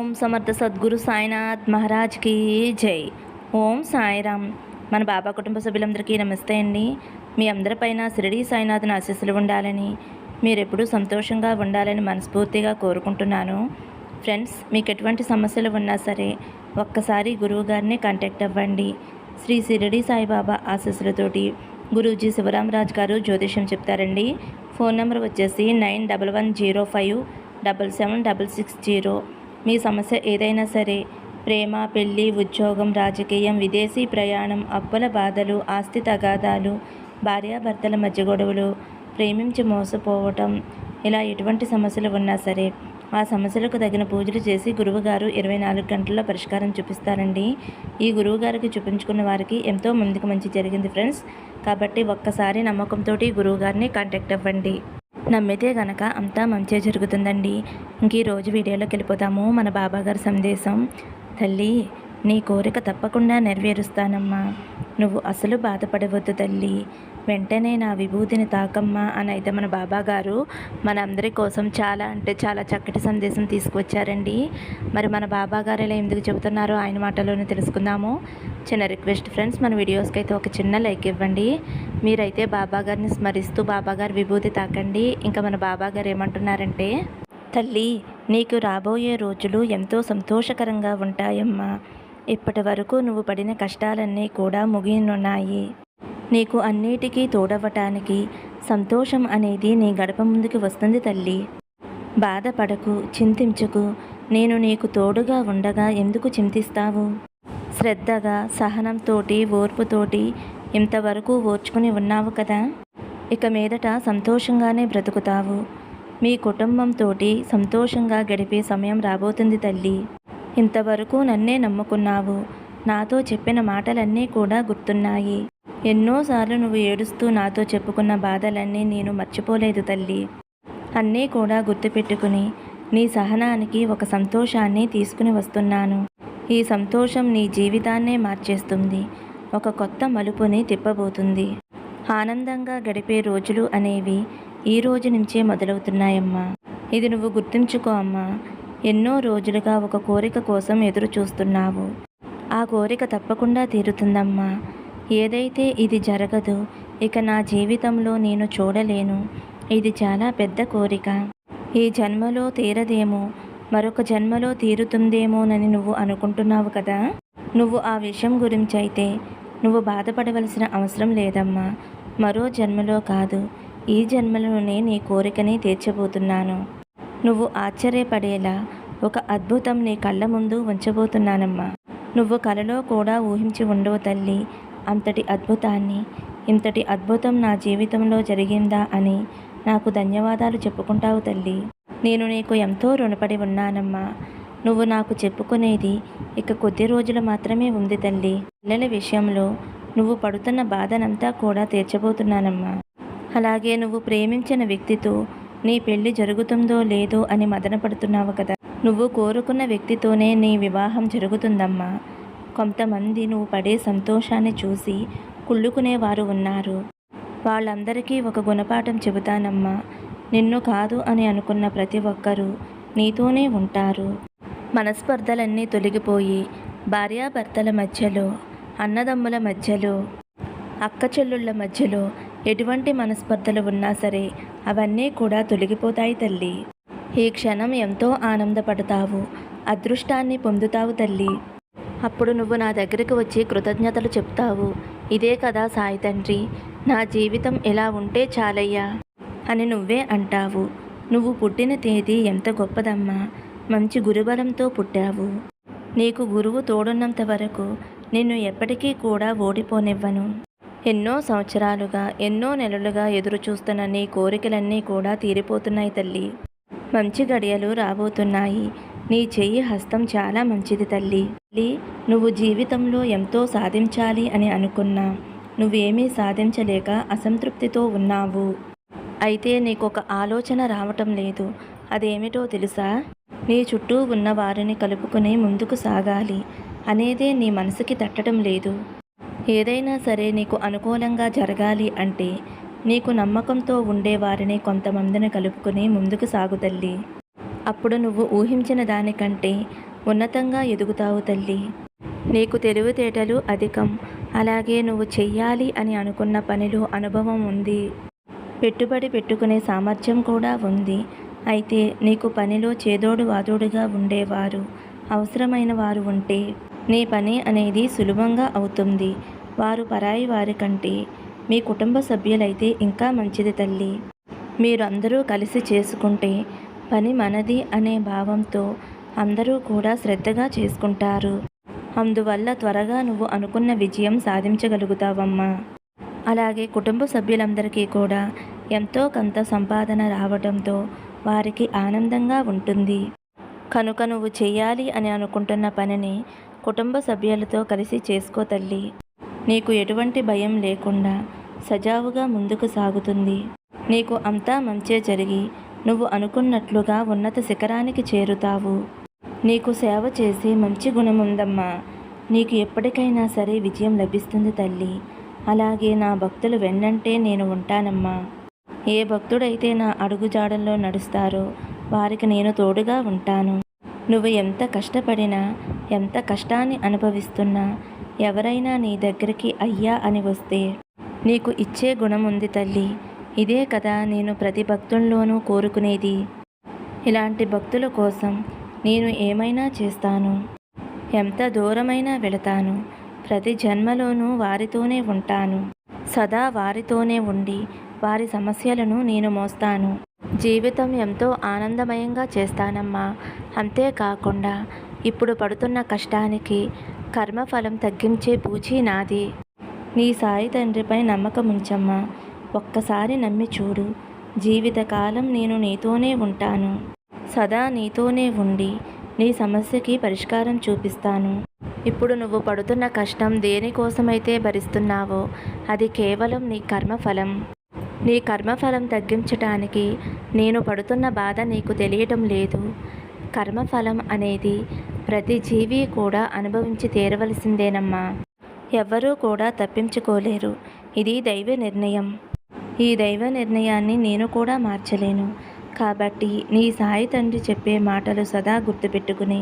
ఓం సమర్థ సద్గురు సాయినాథ్ మహారాజ్కి జై. ఓం సాయిరామ్. మన బాబా కుటుంబ సభ్యులందరికీ నమస్తే అండి. మీ అందరిపైన షిరిడి సాయినాథ్ని ఆశీస్సులు ఉండాలని, మీరెప్పుడూ సంతోషంగా ఉండాలని మనస్ఫూర్తిగా కోరుకుంటున్నాను. ఫ్రెండ్స్, మీకు ఎటువంటి సమస్యలు ఉన్నా సరే ఒక్కసారి గురువుగారిని కాంటాక్ట్ అవ్వండి. శ్రీ షిరిడి సాయిబాబా ఆశీస్సులతోటి గురూజీ శివరామరాజు గారు జ్యోతిష్యం చెప్తారండి. ఫోన్ నెంబర్ వచ్చేసి 9110577660. మీ సమస్య ఏదైనా సరే, ప్రేమ, పెళ్ళి, ఉద్యోగం, రాజకీయం, విదేశీ ప్రయాణం, అప్పుల బాధలు, ఆస్తి తగాదాలు, భార్యాభర్తల మధ్య గొడవలు, ప్రేమించి మోసపోవటం, ఇలా ఎటువంటి సమస్యలు ఉన్నా సరే ఆ సమస్యలకు తగిన పూజలు చేసి గురువుగారు 24 గంటల్లో పరిష్కారం చూపిస్తారండి. ఈ గురువుగారికి చూపించుకున్న వారికి ఎంతో ముందుకు మంచి జరిగింది ఫ్రెండ్స్. కాబట్టి ఒక్కసారి నమ్మకంతో గురువుగారిని కాంటాక్ట్ అవ్వండి. నమ్మితే గనక అంతా మంచి జరుగుతుందండి. ఇంక ఈరోజు వీడియోలోకి వెళ్ళిపోతాము. మన బాబాగారి సందేశం: తల్లి, నీ కోరిక తప్పకుండా నెరవేరుస్తానమ్మా. నువ్వు అసలు బాధపడవద్దు తల్లి. వెంటనే నా విభూతిని తాకమ్మా అని అయితే మన బాబాగారు మన అందరి కోసం చాలా చాలా చక్కటి సందేశం తీసుకువచ్చారండి. మరి మన బాబాగారు ఇలా ఎందుకు చెబుతున్నారో ఆయన మాటలోనే తెలుసుకుందాము. చిన్న రిక్వెస్ట్ ఫ్రెండ్స్, మన వీడియోస్కి అయితే ఒక చిన్న లైక్ ఇవ్వండి. మీరైతే బాబాగారిని స్మరిస్తూ బాబాగారి విభూతి తాకండి. ఇంకా మన బాబాగారు ఏమంటున్నారంటే: తల్లి, నీకు రాబోయే రోజులు ఎంతో సంతోషకరంగా ఉంటాయమ్మా. ఇప్పటి వరకు నువ్వు పడిన కష్టాలన్నీ కూడా ముగియనున్నాయి. నీకు అన్నిటికీ తోడవటానికి సంతోషం అనేది నీ గడప ముందుకు వస్తుంది తల్లి. బాధపడకు, చింతించుకు. నేను నీకు తోడుగా ఉండగా ఎందుకు చింతిస్తావు? శ్రద్ధగా, సహనంతోటి, ఓర్పుతోటి ఇంతవరకు ఓర్చుకుని ఉన్నావు కదా. ఇక మీదట సంతోషంగానే బ్రతుకుతావు. మీ కుటుంబంతో సంతోషంగా గడిపే సమయం రాబోతుంది తల్లి. ఇంతవరకు నన్నే నమ్ముకున్నావు. నాతో చెప్పిన మాటలన్నీ కూడా గుర్తున్నాయి. ఎన్నోసార్లు నువ్వు ఏడుస్తూ నాతో చెప్పుకున్న బాధలన్నీ నేను మర్చిపోలేదు తల్లి. అన్నీ కూడా గుర్తుపెట్టుకుని నీ సహనానికి ఒక సంతోషాన్ని తీసుకుని వస్తున్నాను. ఈ సంతోషం నీ జీవితాన్నే మార్చేస్తుంది. ఒక కొత్త మలుపుని తిప్పబోతుంది. ఆనందంగా గడిపే రోజులు అనేవి ఈ రోజు నుంచే మొదలవుతున్నాయమ్మా. ఇది నువ్వు గుర్తుంచుకో అమ్మా. ఎన్నో రోజులుగా ఒక కోరిక కోసం ఎదురు చూస్తున్నావు. ఆ కోరిక తప్పకుండా తీరుతుందమ్మా. ఏదైతే ఇది జరగదు, ఇక నా జీవితంలో నేను చూడలేను. ఇది చాలా పెద్ద కోరిక. ఈ జన్మలో తీరదేమో, మరొక జన్మలో తీరుతుందేమోనని నువ్వు అనుకుంటున్నావు కదా. నువ్వు ఆ విషయం గురించి అయితే నువ్వు బాధపడవలసిన అవసరం లేదమ్మా. మరో జన్మలో కాదు, ఈ జన్మలోనే నీ కోరికని తీర్చబోతున్నాను. నువ్వు ఆశ్చర్యపడేలా ఒక అద్భుతం నీ కళ్ళ ముందు ఉంచబోతున్నానమ్మా. నువ్వు కలలో కూడా ఊహించి ఉండవు తల్లి అంతటి అద్భుతాన్ని. ఇంతటి అద్భుతం నా జీవితంలో జరిగిందా అని నాకు ధన్యవాదాలు చెప్పుకుంటావు తల్లి. నేను నీకు ఎంతో రుణపడి ఉన్నానమ్మా. నువ్వు నాకు చెప్పుకునేది ఇక కొద్ది రోజులు మాత్రమే ఉంది తల్లి. పిల్లల విషయంలో నువ్వు పడుతున్న బాధనంతా కూడా తీర్చబోతున్నానమ్మా. అలాగే నువ్వు ప్రేమించిన వ్యక్తితో నీ పెళ్లి జరుగుతుందో లేదో అని మదనపడుతున్నావు కదా. నువ్వు కోరుకున్న వ్యక్తితోనే నీ వివాహం జరుగుతుందమ్మా. కొంతమంది నువ్వు పడే సంతోషాన్ని చూసి కుళ్ళుకునేవారు ఉన్నారు. వాళ్ళందరికీ ఒక గుణపాఠం చెబుతానమ్మా. నిన్ను కాదు అని అనుకున్న ప్రతి ఒక్కరూ నీతోనే ఉంటారు. మనస్పర్ధలన్నీ తొలగిపోయి భార్యాభర్తల మధ్యలో, అన్నదమ్ముల మధ్యలో, అక్కచెల్లుళ్ళ మధ్యలో ఎటువంటి మనస్పర్ధలు ఉన్నా సరే అవన్నీ కూడా తొలగిపోతాయి తల్లి. ఈ క్షణం ఎంతో ఆనందపడతావు. అదృష్టాన్ని పొందుతావు తల్లి. అప్పుడు నువ్వు నా దగ్గరికి వచ్చి కృతజ్ఞతలు చెప్తావు. ఇదే కదా సాయి తండ్రి, నా జీవితం ఎలా ఉంటే చాలయ్యా అని నువ్వే అంటావు. నువ్వు పుట్టిన తేదీ ఎంత గొప్పదమ్మా. మంచి గురుబలంతో పుట్టావు. నీకు గురువు తోడున్నంత వరకు నిన్ను ఎప్పటికీ కూడా ఓడిపోనివ్వను. ఎన్నో సంవత్సరాలుగా, ఎన్నో నెలలుగా ఎదురు చూస్తున్న నీ కోరికలన్నీ కూడా తీరిపోతున్నాయి తల్లి. మంచి గడియలు రాబోతున్నాయి. నీ చెయ్యి హస్తం చాలా మంచిది తల్లి. నువ్వు జీవితంలో ఎంతో సాధించాలి అని అనుకున్నా నువ్వేమీ సాధించలేక అసంతృప్తితో ఉన్నావు. అయితే నీకొక ఆలోచన రావటం లేదు. అదేమిటో తెలుసా? నీ చుట్టూ ఉన్న వారిని కలుపుకుని ముందుకు సాగాలి అనేదే నీ మనసుకి తట్టడం లేదు. ఏదైనా సరే నీకు అనుకూలంగా జరగాలి అంటే నీకు నమ్మకంతో ఉండేవారిని కొంతమందిని కలుపుకుని ముందుకు సాగు తల్లి. అప్పుడు నువ్వు ఊహించిన దానికంటే ఉన్నతంగా ఎదుగుతావు తల్లి. నీకు తెలివితేటలు అధికం. అలాగే నువ్వు చెయ్యాలి అని అనుకున్న పనిలో అనుభవం ఉంది. పెట్టుబడి పెట్టుకునే సామర్థ్యం కూడా ఉంది. అయితే నీకు పనిలో చేదోడు వాదోడుగా ఉండేవారు, అవసరమైన వారు ఉంటే నీ పని అనేది సులభంగా అవుతుంది. వారు పరాయి వారి కంటే మీ కుటుంబ సభ్యులైతే ఇంకా మంచిది తల్లి. మీరు అందరూ కలిసి చేసుకుంటే పని మనది అనే భావంతో అందరూ కూడా శ్రద్ధగా చేసుకుంటారు. అందువల్ల త్వరగా నువ్వు అనుకున్న విజయం సాధించగలుగుతావమ్మా. అలాగే కుటుంబ సభ్యులందరికీ కూడా ఎంతో కొంత సంపాదన రావడంతో వారికి ఆనందంగా ఉంటుంది. కనుక నువ్వు చెయ్యాలి అని అనుకుంటున్న పనిని కుటుంబ సభ్యులతో కలిసి చేసుకో తల్లి. నీకు ఎటువంటి భయం లేకుండా సజావుగా ముందుకు సాగుతుంది. నీకు అంతా మంచే జరిగి నువ్వు అనుకున్నట్లుగా ఉన్నత శిఖరానికి చేరుతావు. నీకు సేవ చేసే మంచి గుణం ఉందమ్మా. నీకు ఎప్పటికైనా సరే విజయం లభిస్తుంది తల్లి. అలాగే నా భక్తులు వెన్నంటే నేను ఉంటానమ్మా. ఏ భక్తుడైతే నా అడుగుజాడల్లో నడుస్తారో వారికి నేను తోడుగా ఉంటాను. నువ్వు ఎంత కష్టపడినా, ఎంత కష్టాన్ని అనుభవిస్తున్నా, ఎవరైనా నీ దగ్గరికి అయ్యా అని వస్తే నీకు ఇచ్చే గుణం ఉంది తల్లి. ఇదే కదా నేను ప్రతి భక్తుల్లోనూ కోరుకునేది. ఇలాంటి భక్తుల కోసం నేను ఏమైనా చేస్తాను, ఎంత దూరమైనా వెళతాను. ప్రతి జన్మలోనూ వారితోనే ఉంటాను. సదా వారితోనే ఉండి వారి సమస్యలను నేను మోస్తాను. జీవితం ఎంతో ఆనందమయంగా చేస్తానమ్మా. అంతేకాకుండా ఇప్పుడు పడుతున్న కష్టానికి కర్మఫలం తగ్గించే పూచీ నాది. నీ సాయి తండ్రిపై నమ్మకం ఉంచమ్మా. ఒక్కసారి నమ్మి చూడు. జీవితకాలం నేను నీతోనే ఉంటాను. సదా నీతోనే ఉండి నీ సమస్యకి పరిష్కారం చూపిస్తాను. ఇప్పుడు నువ్వు పడుతున్న కష్టం దేనికోసమైతే భరిస్తున్నావో అది కేవలం నీ కర్మఫలం. నీ కర్మఫలం తగ్గించటానికి నేను పడుతున్న బాధ నీకు తెలియటం లేదు. కర్మఫలం అనేది ప్రతి జీవి కూడా అనుభవించి తీరవలసిందేనమ్మా. ఎవ్వరూ కూడా తప్పించుకోలేరు. ఇది దైవ నిర్ణయం. ఈ దైవ నిర్ణయాన్ని నేను కూడా మార్చలేను. కాబట్టి నీ సాయి తండ్రి చెప్పే మాటలు సదా గుర్తుపెట్టుకుని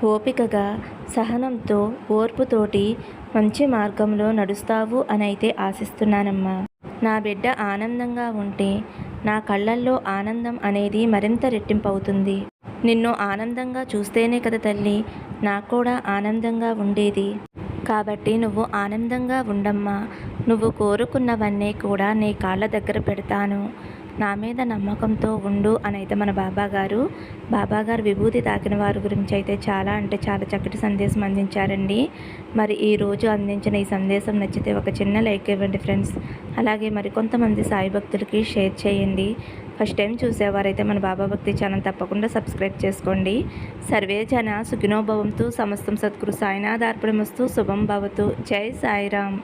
ఓపికగా, సహనంతో, ఓర్పుతోటి మంచి మార్గంలో నడుస్తావు అనైతే ఆశిస్తున్నానమ్మా. నా బిడ్డ ఆనందంగా ఉంటే నా కళ్ళల్లో ఆనందం అనేది మరింత రెట్టింపవుతుంది. నిన్ను ఆనందంగా చూస్తేనే కదా తల్లి నాకు కూడా ఆనందంగా ఉండేది. కాబట్టి నువ్వు ఆనందంగా ఉండమ్మా. నువ్వు కోరుకున్నవన్నీ కూడా నీ కాళ్ళ దగ్గర పెడతాను. నా మీద నమ్మకంతో ఉండు అని అయితే మన బాబాగారు విభూతి తాకిన వారి గురించి అయితే చాలా అంటే చాలా చక్కటి సందేశం అందించారండి. మరి ఈరోజు అందించిన ఈ సందేశం నచ్చితే ఒక చిన్న లైక్ ఇవ్వండి ఫ్రెండ్స్. అలాగే మరికొంతమంది సాయి భక్తులకి షేర్ చేయండి. ఫస్ట్ టైం చూసేవారైతే మన బాబా భక్తి ఛానల్ తప్పకుండా సబ్స్క్రైబ్ చేసుకోండి. సర్వే జన సుఖినో భవంతు. సమస్తం సద్గురు సాయినాథార్పణమస్తు. శుభం భవతు. జై సాయిరామ్.